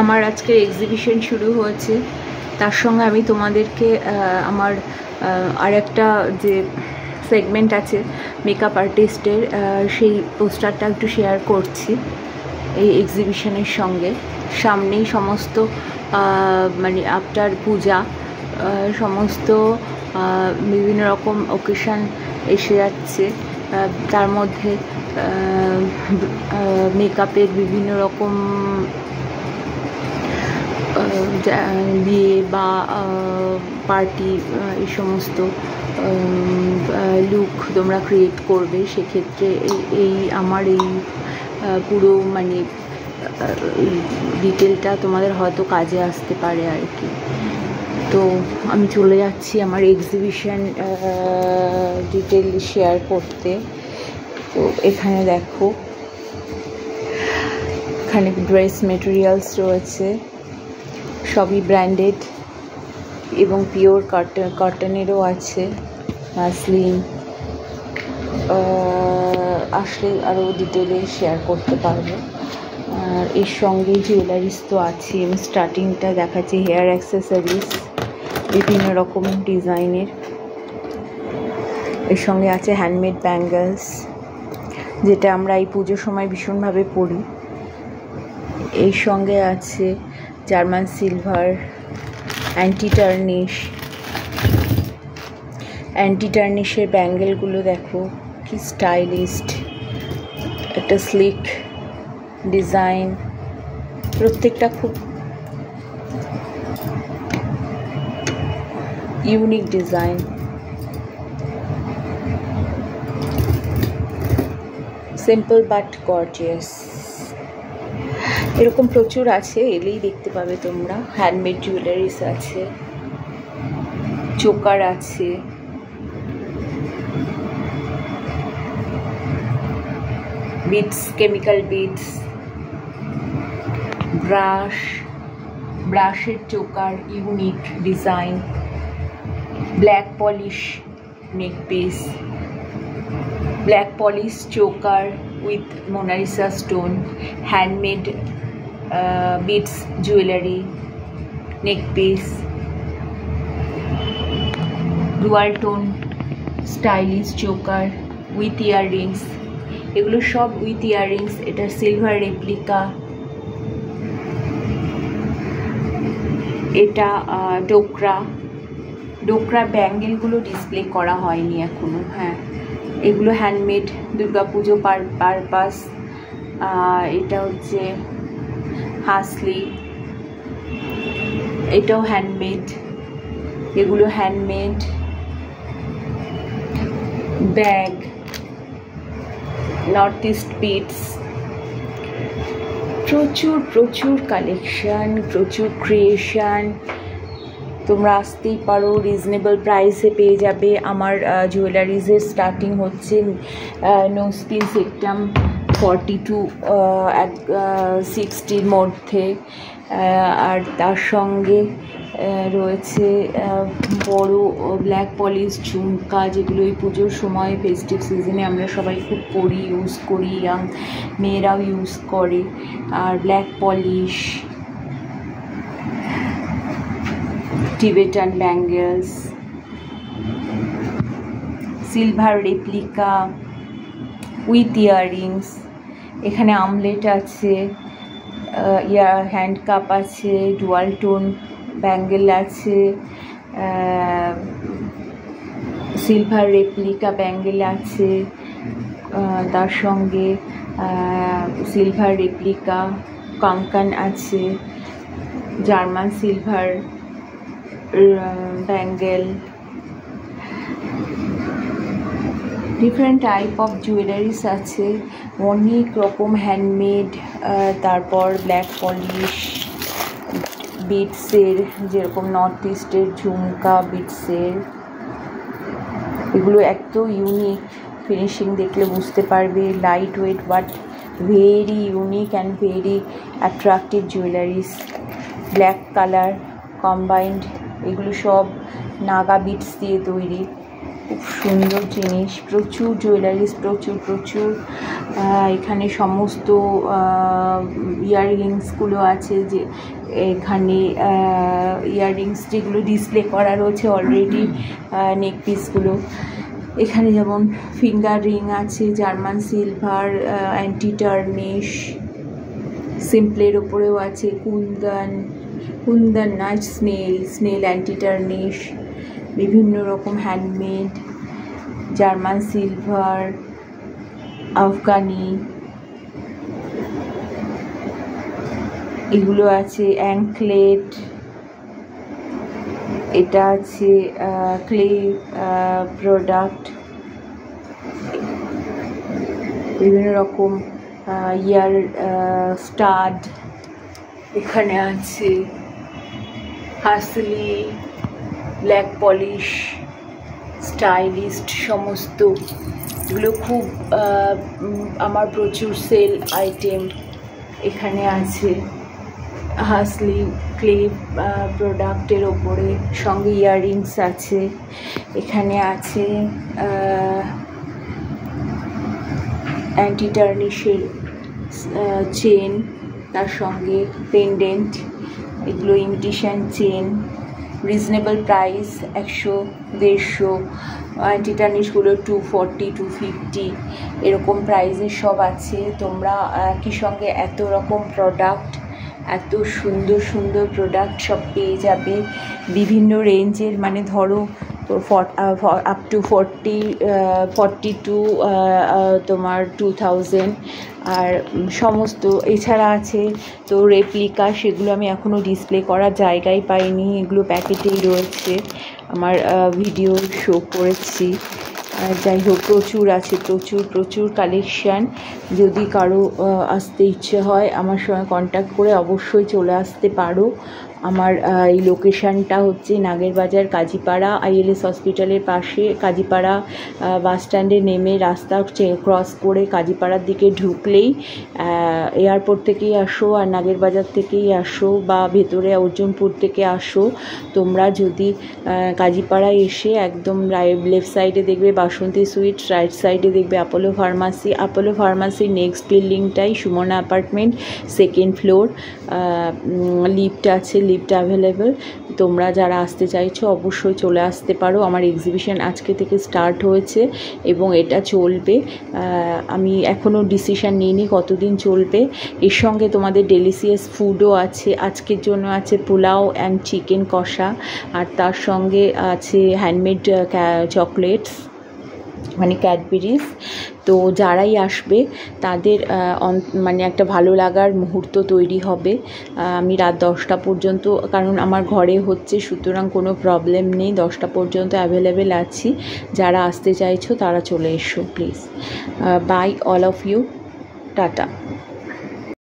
আমার আজকের এক্সিবিশন শুরু হয়েছে, তার সঙ্গে আমি তোমাদেরকে আমার আরেকটা যে সেগমেন্ট আছে মেকআপ আর্টিস্টের, সেই পোস্টারটা একটু শেয়ার করছি এই এক্সিবিশনের সঙ্গে। সামনেই সমস্ত মানে আফটার পূজা সমস্ত বিভিন্ন রকম ওকেশান এসে যাচ্ছে, তার মধ্যে মেকআপের বিভিন্ন রকম বিয়ে বা পার্টি এই সমস্ত লুক তোমরা ক্রিয়েট করবে। সেক্ষেত্রে এই আমার এই পুরো মানে ডিটেলটা তোমাদের হয়তো কাজে আসতে পারে আর কি। তো আমি চলে যাচ্ছি আমার এক্সিবিশন ডিটেল শেয়ার করতে। তো এখানে দেখো, এখানে ড্রেস মেটেরিয়ালস রয়েছে, সবই ব্র্যান্ডেড এবং পিওর কটনেরও আছে, মাসলিন। আসলে আরও ডিটেলে শেয়ার করতে পারবো। আর এর সঙ্গে জুয়েলারিস তো আছে। আমি স্টার্টিংটা দেখাচ্ছি, হেয়ার অ্যাক্সেসরিজ বিভিন্ন রকম ডিজাইনের। এর সঙ্গে আছে হ্যান্ডমেড ব্যাঙ্গলস, যেটা আমরা এই পুজোর সময় ভীষণভাবে পরি। এর সঙ্গে আছে জার্মান সিলভার, অ্যান্টি টার্নিশের ব্যাঙ্গেলগুলো দেখো কি স্টাইলিস্ট, একটা স্লিক ডিজাইন, প্রত্যেকটা খুব unique design. Simple but gorgeous, এরকম প্রচুর আছে, এলেই দেখতে পাবে তোমরা। হ্যান্ডমেড জুয়েলারিস আছে, চোকার আছে, বিটস, কেমিক্যাল বিটস, ব্রাশের choker, unique design, black polish neck piece, black polish choker with Mona Lisa stone, handmade beads jewellery neck piece, dual tone stylish choker with earrings, এগুলো সব উইথ ইয়াররিংস। এটা silver replica, এটা ডোকরা ব্যাঙ্গেলগুলো display করা হয়নি এখনো। হ্যাঁ, এগুলো হ্যান্ডমেড, দুর্গাপুজো পারপাস। এটা হচ্ছে হাসলি, এটাও হ্যান্ডমেড, এগুলো handmade bag, north east beats. প্রচুর কালেকশন, প্রচুর ক্রিয়েশন। তোমরা আসতেই পারো, রিজনেবল প্রাইসে পেয়ে যাবে। আমার জুয়েলারিজের স্টার্টিং হচ্ছে নোসপিন সেক্টাম 42 60 মধ্যে। আর তার সঙ্গে রয়েছে বড় ব্ল্যাক পলিশ ঝুমকা, যেগুলো এই পুজোর সময় ফেস্টিভ সিজনে আমরা সবাই খুব পরি, ইউজ করি, ইয়াং মেয়েরাও ইউজ করে। আর black polish, Tibetan bangles, silver replica with earrings. এখানে আমলেট আছে, হ্যান্ড কাপ আছে, ডুয়াল টোন ব্যাঙ্গেল আছে, সিলভার রেপ্লিকা ব্যাঙ্গেল আছে, তার সঙ্গে সিলভার রেপ্লিকা কঙ্কন আছে, German silver bangle, different type of jewelleries আছে, অনেক রকম হ্যান্ডমেড। তারপর ব্ল্যাক পলিশ বিটসের, যেরকম নর্থ ইস্টের ঝুমকা বিটসের, এগুলো এত ইউনিক, ফিনিশিং দেখলে বুঝতে পারবে। Light weight but very unique and very attractive jewellers. Black colour combined, এগুলো সব নাগা বিটস দিয়ে তৈরি। খুব সুন্দর জিনিস, প্রচুর জুয়েলারিস, প্রচুর এখানে সমস্ত ইয়াররিংসগুলো আছে, যে এখানে ইয়াররিংস যেগুলো ডিসপ্লে করা রয়েছে অলরেডি, নেক পিসগুলো। এখানে যেমন ফিঙ্গার রিং আছে, জার্মান সিলভার, অ্যান্টি টার্নিশ, সিম্পলের ওপরেও আছে কুন্দন না স্নেল অ্যান্টি টার্নিশ, বিভিন্ন রকম হ্যান্ডমেড, জার্মান সিলভার, আফগানি, এগুলো আছে। অ্যাঙ্কলেট, এটা আছে ক্লে প্রোডাক্ট, বিভিন্ন রকম ইয়ার স্টাড, এখানে আছে হাসলি, ব্ল্যাক পলিশ, স্টাইলিস্ট, সমস্ত এগুলো খুব আমার প্রচুর সেল আইটেম। এখানে আছে হাসলি ক্লে প্রোডাক্টের ওপরে, সঙ্গে ইয়াররিংস আছে। এখানে আছে অ্যান্টি টার্নিশের চেন, তার সঙ্গে পেন্ডেন্ট, এগুলো imitation chain, reasonable price 100-150, anti টার্নিশগুলো 240, 250 এরকম প্রাইসের সব আছে। তোমরা একই সঙ্গে এত রকম প্রোডাক্ট, এত সুন্দর প্রোডাক্ট সব পেয়ে যাবে বিভিন্ন রেঞ্জের, মানে ধরো আপ টু 40 টু তোমার 2000, আর সমস্ত। এছাড়া আছে তো রেপ্লিকা, সেগুলো আমি এখনও ডিসপ্লে করার জায়গায় পাইনি, এগুলো প্যাকেটেই রয়েছে, আমার ভিডিও শো করেছি। যাই হোক, প্রচুর আছে, প্রচুর কালেকশান। যদি কারো আসতে ইচ্ছে হয় আমার সঙ্গে কন্ট্যাক্ট করে অবশ্যই চলে আসতে পারো। আমার এই লোকেশানটা হচ্ছে নাগেরবাজার, কাজীপাড়া, ILS হসপিটালের পাশে। কাজীপাড়া বাস স্ট্যান্ডে নেমে রাস্তা ক্রস করে কাজীপাড়ার দিকে ঢুকলেই এয়ারপোর্ট থেকেই আসো, আর নাগেরবাজার থেকেই আসো, বা ভেতরে অর্জুনপুর থেকে আসো। তোমরা যদি কাজীপাড়ায় এসে একদম লেফট সাইডে দেখবে বাসন্তী সুইট, রাইট সাইডে দেখবে অ্যাপোলো ফার্মাসির নেক্সট বিল্ডিংটাই Sumona apartment, 2nd floor. Lift আছে, লিফট অ্যাভেলেবেল। তোমরা যারা আসতে চাইছো অবশ্যই চলে আসতে পারো। আমার এক্সিবিশন আজকে থেকে স্টার্ট হয়েছে এবং এটা চলবে। আমি এখনও ডিসিশান নিইনি কতদিন চলবে। এর সঙ্গে তোমাদের ডেলিশিয়াস ফুডও আছে। আজকের জন্য আছে পোলাও অ্যান্ড চিকেন কষা, আর তার সঙ্গে আছে হ্যান্ডমেড চকলেটস, মানে ক্যাডবেরিজ। তো যারাই আসবে তাদের মানে একটা ভালো লাগার মুহূর্ত তৈরি হবে। আমি রাত 10টা পর্যন্ত, কারণ আমার ঘরে হচ্ছে, সুতরাং কোনো প্রবলেম নেই, 10টা পর্যন্ত অ্যাভেলেবেল আছি। যারা আসতে চাইছো তারা চলে এসো please. Bye all of you, tata.